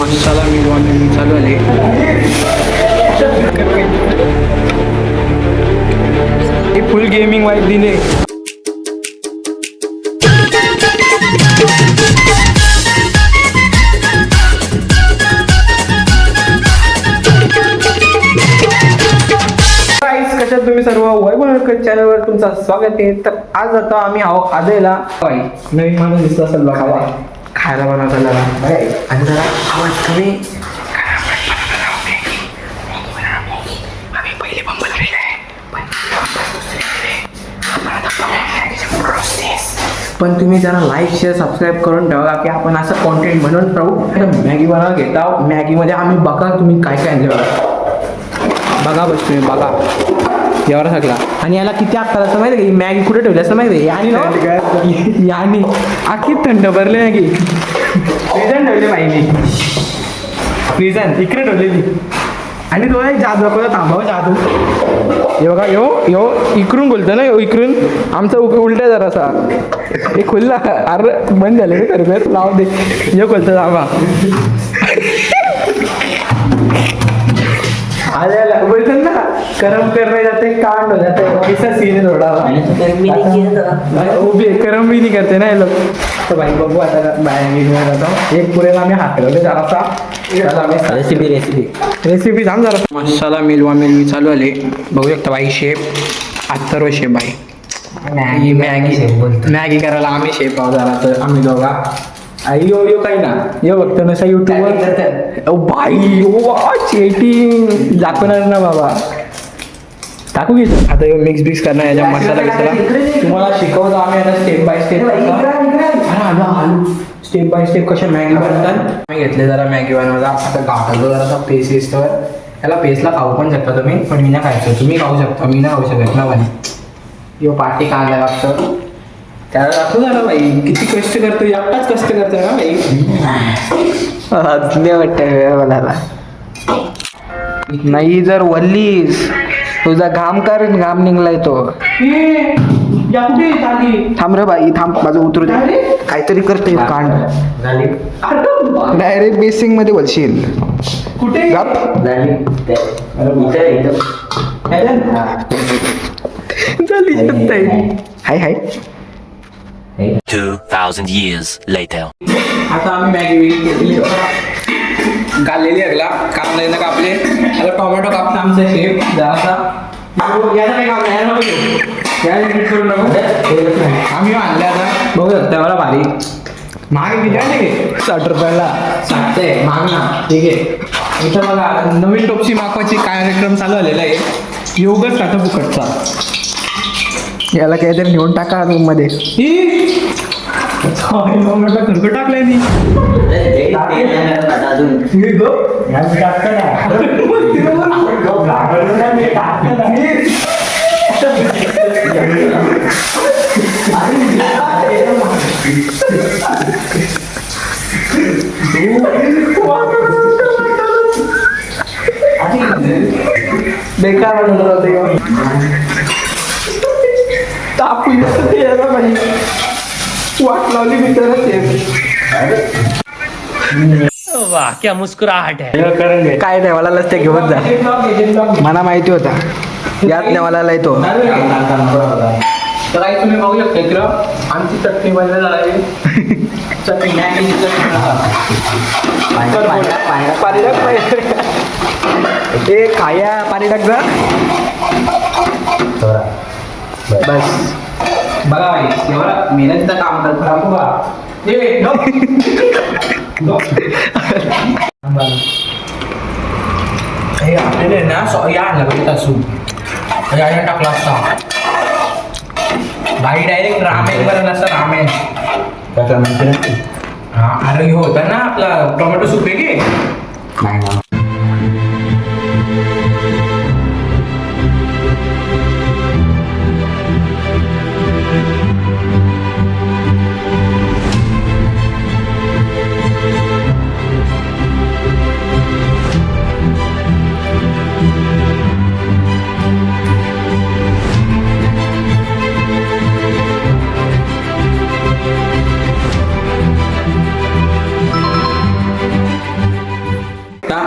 मसाला मी चालू आले. फुल gaming wife दिले. कशात तुम्ही सर्व वैभव चॅनलवर तुमचं स्वागत आहे. तर आज आता आम्ही आहो खादेला नवीन माणूस दिसला असेल खावा खायला बनवताना आणि जरा आवाज कमी. पण तुम्ही जरा लाईक शेअर सबस्क्राईब करून ठेवा की आपण असं कॉन्टेंट बनवून राहू. मॅगी बनवा घेता. मॅगीमध्ये आम्ही बघा तुम्ही काय काय आणलं बघा. बस तुम्ही बघा एवढा सगळा. आणि याला किती अक्कल असं माहिती आहे का? मॅगी कुठे ठेवली असं माहिती आहे? आणि आखी थंड भरले मॅगी फ्रीजन ठेवले माहिती. फ्रीजन इकडे ठेवलेली. आणि तो एक जादू दाखवला. थांबावं जादू. हे बघा यो इकडून बोलतो ना. इकडून आमचा उलटा जरासा हे खुलला. अरे बंद झाले रे खरं लाव दे. हे खोलतं थांबा. बोलतात ना करम करणे जाते कांड हो जाते. किसा सीन है थोड़ा उभी करम भी नहीं करते ना ये लोग. तो भाई बघू आता बाहेर जातो. एक पुरेला आम्ही हात लावले जरासा. रेसिपी सांग जरा. मसाला मिलवी चालू आले. बघू शकता बाई शेफ अत्तर्व शेफ बाई. मॅगी करायला आम्ही शेफ आहोत जरा. तर आम्ही दोघा यो काही ना यो बघतो नसा युट्यूबवर. बाई चेटिंग दाखवणार ना बाबा. टाकू घे आता यो मिक्स करणार याच्या मसाला बिसाला तुम्हाला शिकवतो आम्ही आता स्टेप बाय स्टेप कशा मॅगी बनवतात. मी घेतले जरा मॅगी बनवायला. आता घाटलो जरा पेस्ट येस्तवर. याला पेस्टला खाऊ पण शकता तुम्ही. पण मी ना खायचं तुम्ही खाऊ शकता. मी ना खाऊ शकत ना. पण यो पाठी कांदा लागतं त्याला दाखवू झालं बाई किती कष्ट करतो. एकटाच कष्ट करतोय ना बाई. वाटतं मला नाही जर वल्लीस तुझा घाम कर. घाम निघलाय तो. थांब रे बाई थांब माझं उतरू दे. काहीतरी करते कांड. डायरेक्ट बेसिंग मध्ये बोलशील कुठे हाय हाय. 2000 years later. आता आम्ही मॅगी घेतली घाललेली अगला कांदा येणं कापले. आता टोमॅटो कापता आमचा शेप जरासा. याचा काही काम नाही आम्ही आणले. आता बघू शकता मला भारी महाग किती आहे. 60 रुपयाला 60 आहे महाग ना. ठीक आहे. इथं बघा नवीन टोपची मागवायची कार्यक्रम चालू आलेला आहे. योगच खाता फुकटचा. याला काहीतरी नेऊन टाका रूम मध्ये. खरकट टाकलाय मी. बेकार तापून वाट लावली मित्रांनो. वाह क्या मुस्कुराहट है. काय नाही मला लस ते घेऊन जा. मला माहिती होता यात नाही मला लय तो. तर काही तुम्ही बघू शकता इकडं आमची चटणी बनली झाली. चटणी ए खाया पाणी टाक जा. बस बघा भाई एवढा मेहनतीचं काम करतो बघा. हे आपल्याला ना या आणलं पाहिजे सूप यायला टाकला असता. भाई डायरेक्ट रामेन बनवलं असतं. रामेन हा अरे होता ना आपला टोमॅटो सूप आहे की नाही.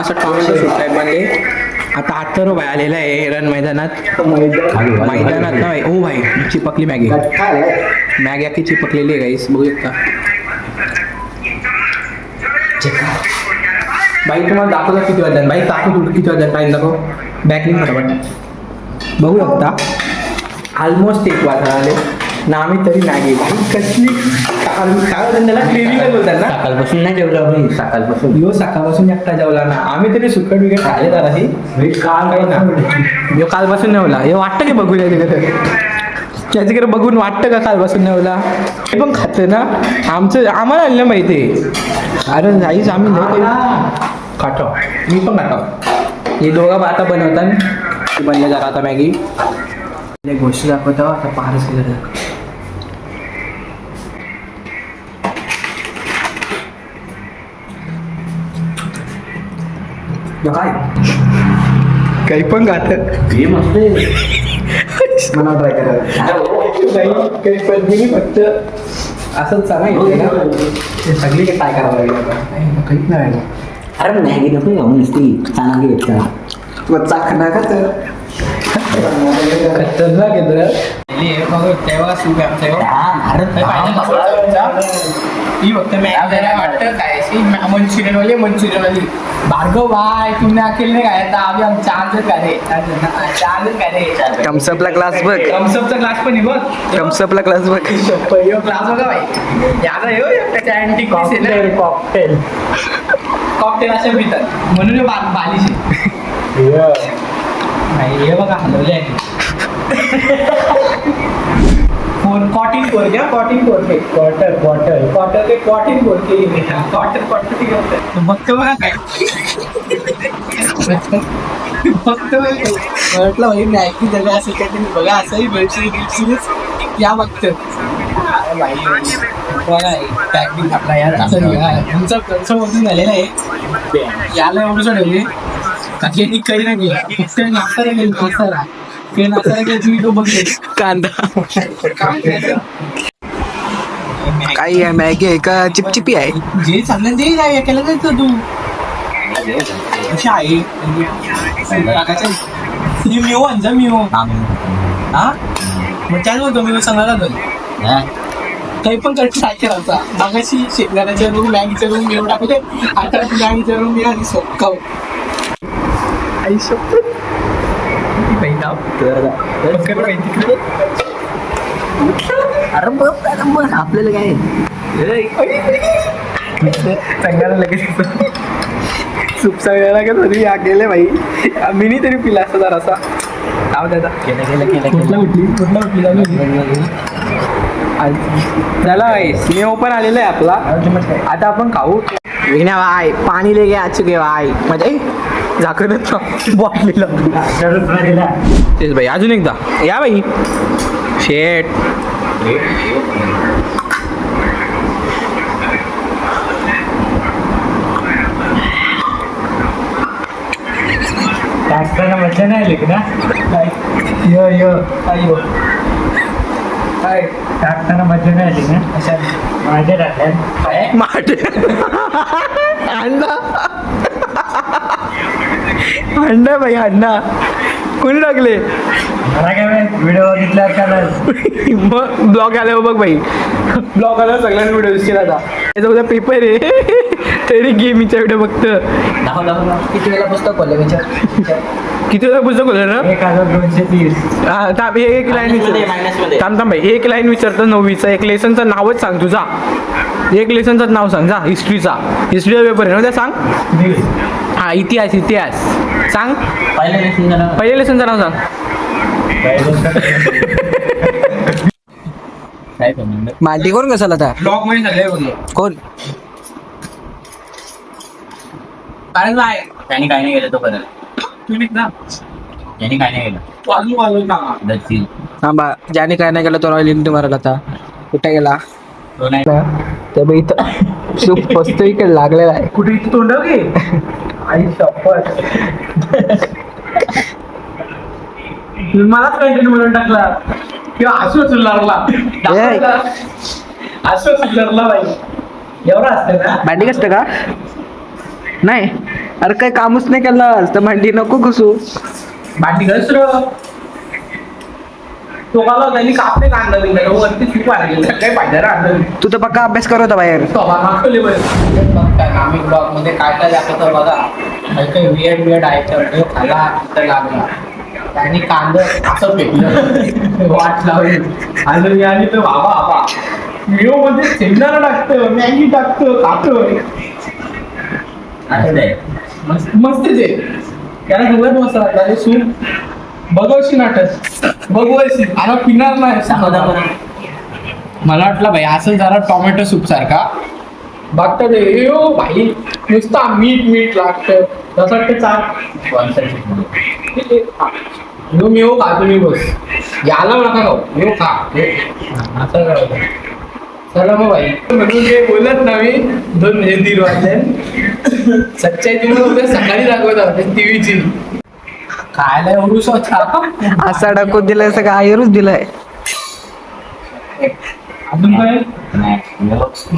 असं टोमॅटो सूप टाईप बनले. आता अथर्व भाई आलेला आहे रन मैदानात. मैदानात ना भाई. ओ भाई चिपकली मॅगी. मॅगी अख्खी चिपकलेली आहे गाईस, बघू शकता. भाई तुम्हाला दाखवलं किती वाजता भाई, दाखव तू किती वाजता टाईम दाखव. बॅकलिंग फटाफट बघू शकता. ऑलमोस्ट 1 वाजता आले ना आम्ही तरी मॅगी. भाई कसली काय त्याला क्रेविंगच बोलतात ना. सकाळपासून नाही जेवलो आम्ही. सकाळपासून यो सकाळपासून एकटा जेवला ना आम्ही तरी सुकट बिकट खाल्ले जरा ही काल काही ना. यो कालपासून नाही होला. हे वाटतं की बघूया तिकडे त्याच्याकडे बघून वाटतं का कालपासून नाही होला. हे पण खातं ना आमचं, आम्हाला आलं माहिती आहे. अरे जाईच आम्ही नाही खातो. मी पण खातो. हे दोघं आता बनवतात. बनले जरा आता मॅगी. एक गोष्ट दाखवतो आता पारस वगैरे. काय काही पण खात हे मस्त मला ट्राय करायला काही पण मी फक्त असंच सांगायचं ना. सगळी काय करावं लागेल आता काहीच नाही. अरे मॅगी नको घेऊन नसती चांगली भेटता तू चाखना का तर खतरनाक आहे तर तेव्हा सुख ही फक्त वाटतं काय मंचुरियन वाली भार्गव भाई तुमने अकेले काय आता आम्ही आम चार्जर काय थम्सअपला ग्लास बघ. थम्सअपचा ग्लास पण आहे बघ. थम्सअपला ग्लास बघ. ग्लास बघा भाई. याचा त्याच्या अँटिक कॉकटेल अशा पितात म्हणून हे बालिश नाही. हे बघा हलवले आहे. कॉटन कोर घ्या. कॉटन कोर फक्त बघा काय फक्त म्हटलं भाई मॅगी जगा असेल काय तुम्ही बघा असंही वेबसिरीज या बघतं भाई. बघा पॅकिंग आपला यार असं तुमचं कन्समधून झालेलं आहे. याला एवढं ठेवले काही काही नाही गेला फक्त नासारा गेली नासारा ते नासारा गेली तुम्ही तो बघले कांदा काही आहे मॅगी आहे का चिपचिपी आहे. जे चांगलं ते नाही केलं जायचं तू कशी आहे मिओ आणजा मिओ हा मग त्याच बोलतो मी सांगायला काही पण ट्राय करायचा. मागाशी शेतकऱ्याच्या रूम मॅगीचा रूम मिळून टाकले. आता मॅगीचा रूम मी आणि सोपकाव आई शपथ अरे बघ आपल्याला काय चांगला लगेच सूप सांगायला का तरी या गेले भाई. मी तरी पिला असता जरासा कुठला उठली झाला भाई. स्नेह पण आलेला आहे आपला. आता आपण खाऊ. विना भाई पाणी ले आ चुके भाई म्हणजे झाकणच बॉटलीला तेच भाई. अजून एकदा या भाई. शेट टाकताना मजा नाही आली ना. टाकताना मजा नाही आली ना. अशा माझ्या टाकल्या अंडा अंडा भाई अंडा कोणी टाकले. मला काय व्हिडिओ बघितला का मग ब्लॉग आल्यावर बघ भाई. ब्लॉग आल्यावर सगळ्यांना व्हिडिओ दिसतील. आता याचा उद्या पेपर आहे तरी गेमीचा व्हिडिओ बघत. किती वेळा पुस्तक खोललं विचार किती वेळा पुस्तक होतं ना. 1230. हा थांब एक लाईन विचार. थांब भाई एक लाईन विचारतो 9वीचा. एक लेसनचं नावच सांग तुझा. एक लेसनचं नाव सांग जा. हिस्ट्रीचा पेपर आहे ना त्या सांग. हा इतिहास सांग. पहिल्या लेसनचं नाव सांग. मांडी कोण कसाला आता ब्लॉग मध्ये सगळे बोलले कोण कारण काय त्यांनी काय नाही गेलं तो बदल. तुम्ही ना त्यांनी काय नाही गेलं वाजून सांगा. थांबा. ज्याने काय नाही केलं तो रॉयल इंटी मारायला आता कुठे गेला तो नाही तर इथं सूप मस्त इकडे लागलेला आहे. कुठे इथे तोंड घे आई शपथ. मलाच कंटिन्यू म्हणून टाकला किंवा हसू लागला हसू लागला बाई. एवढं असतं ना. भांडी कसतं का नाही अरे काही कामच नाही केलं तर भांडी नको घुसू. भांडी घसर तो मला त्यांनी कापले काढलं दिलं वरती खूप आणलं काही फायदा आणलं तू तर पक्का अभ्यास करत होता बाहेर. मागवले आम्ही ब्लॉग मध्ये काय काय दाखवतो बघा काही काही वियर्ड आयटम खाला तिथं लागला त्यांनी कांदा असं फेकलं वाट लावली आणि तो बाबा व्हिडिओ मध्ये शेंगदाणा टाकतं मॅगी टाकतं खातं मस्त मस्तच आहे त्याला सगळ्यात मस्त लागला सूप बघवशी नाटक बघवायची आता पिणार नाही सांगा मला वाटलं भाई असं जरा टोमॅटो सूप सारखा बघता ते भाई नुसता मीठ लागतं तसं वाटतं चाट मी हो खातो मी बस याला नका खाऊ मी खा असं करायचं चला मग भाई म्हणून ते बोलत ना मी 2:30 वाजले सच्चाई तुम्हाला उद्या सकाळी दाखवत होते टीव्हीची खायला एवढूच होता असा टाकून दिलाय सगळं आयरूच दिलाय. अजून काय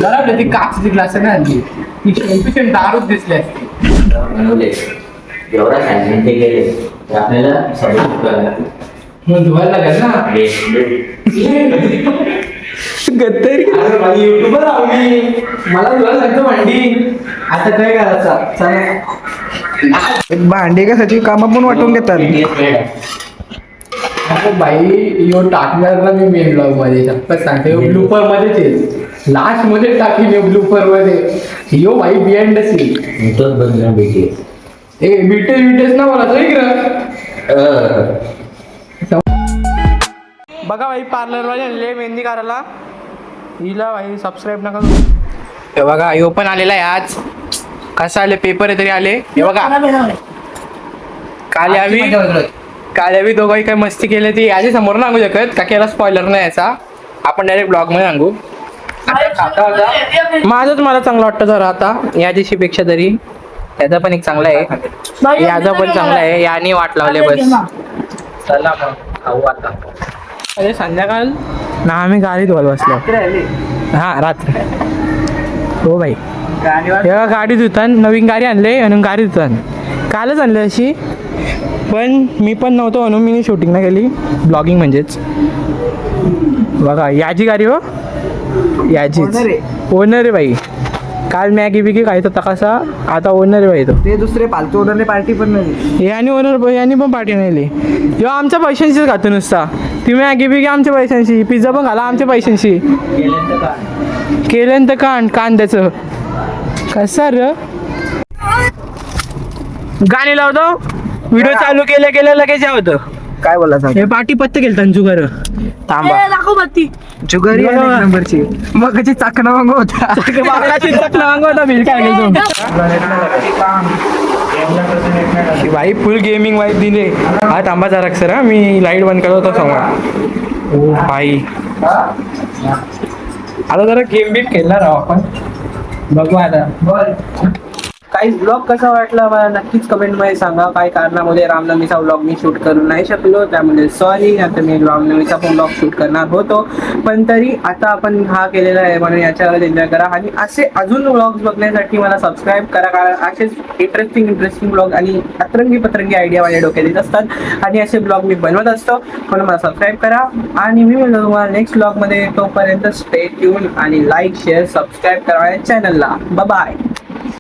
जरा ती काचची ग्लास आहे ना आणली ती शेवटी दारूच दिसली असते एवढा सॅन्डविच ते गेले तर आपल्याला सगळं मग धुवायला लागेल ना गद्दारी. अरे भाई युट्यूबर आहो मी मला धुवायला लागतं भांडी आता काय करायचं चला भांडी कशाची कामं पण वाटून घेतात. अरे भाई यो टाकणार ना मी मेन ब्लॉग मध्ये चक्कच सांगते ब्लूपर मध्येच लास्ट मध्ये टाकीन ब्लूपर मध्ये यो भाई बिहाइंड द सीन तोच बंद बीटीएस ए बीटेस ना मला तो इकडं बघा भाई पार्लर वाले आणले मेहंदी काढायला हिला भाई सबस्क्राईब नका करू. हे बघा यो पण आलेला आहे आज कसा आले पेपर आहे तरी आले हे बघा काल यावी दोघंही काय मस्ती केली ती याच्या समोर सांगू शकत का याला स्पॉइलर नाही याचा आपण डायरेक्ट ब्लॉग मध्ये सांगू. माझंच मला चांगलं वाटतं जरा आता या दिवशीपेक्षा तरी याचा पण एक चांगला आहे याचा पण चांगला आहे याने वाट लावले बस चला मग खाऊ आता. अरे संध्याकाळ ना आम्ही गाडी धुवायला बसलो हा रात्री हो भाई तेव्हा गाडी धुतान नवीन गाडी आणले आणि गाडी धुतान कालच आणली अशी पण मी पण नव्हतो म्हणून मी शूटिंग नाही केली ब्लॉगिंग म्हणजेच बघा याची गाडी हो याचीच ओनर आहे भाई काल मॅगी बिगी खायचा तकासा आता ओनर आहे भाई तो ते दुसरे फालतू ओनरने पार्टी पण नाही. याने ओनर याने पण पार्टी नाही ह्यो आमच्या पैशांशीच खातो नुसता ती मॅगी बिगी आमच्या पैशांशी पिझ्झा पण घाला आमच्या पैशांशी केलं तर कांद्याचं कसं र गाणी लावतो व्हिडिओ चालू केल्या लगेच होतं काय बोला सांग. हे पार्टी पत्ते केलं जुगार थांबा जुगारी आहे एक नंबरची. मग कशी चाकणा मागव होता बिल काय भाई फुल गेमिंग वाईफ दिले हा थांबा जरा सर मी लाईट बंद करत होतो समोर ओ भाई आता जरा गेम बीट खेळणार आहोत आपण बघू आता काही ब्लॉग कसा वाटला मला नक्कीच कमेंटमध्ये सांगा. काही कारणामुळे रामनवमीचा ब्लॉग मी शूट करू नाही शकलो त्यामुळे सॉरी. आता मी रामनवमीचा पण ब्लॉग शूट करणार होतो पण तरी आता आपण हा केलेला आहे म्हणून याच्यावर एन्जॉय करा आणि असे अजून ब्लॉग्स बघण्यासाठी मला सबस्क्राईब करा कारण असेच इंटरेस्टिंग ब्लॉग आणि पतरंगी आयडिया माझ्या डोक्यात येत असतात आणि असे ब्लॉग मी बनवत असतो म्हणून मला सबस्क्राईब करा आणि मी मिळतो तुम्हाला नेक्स्ट ब्लॉगमध्ये. तोपर्यंत स्टे ट्यून आणि लाईक शेअर सबस्क्राईब करा या चॅनलला. बाय.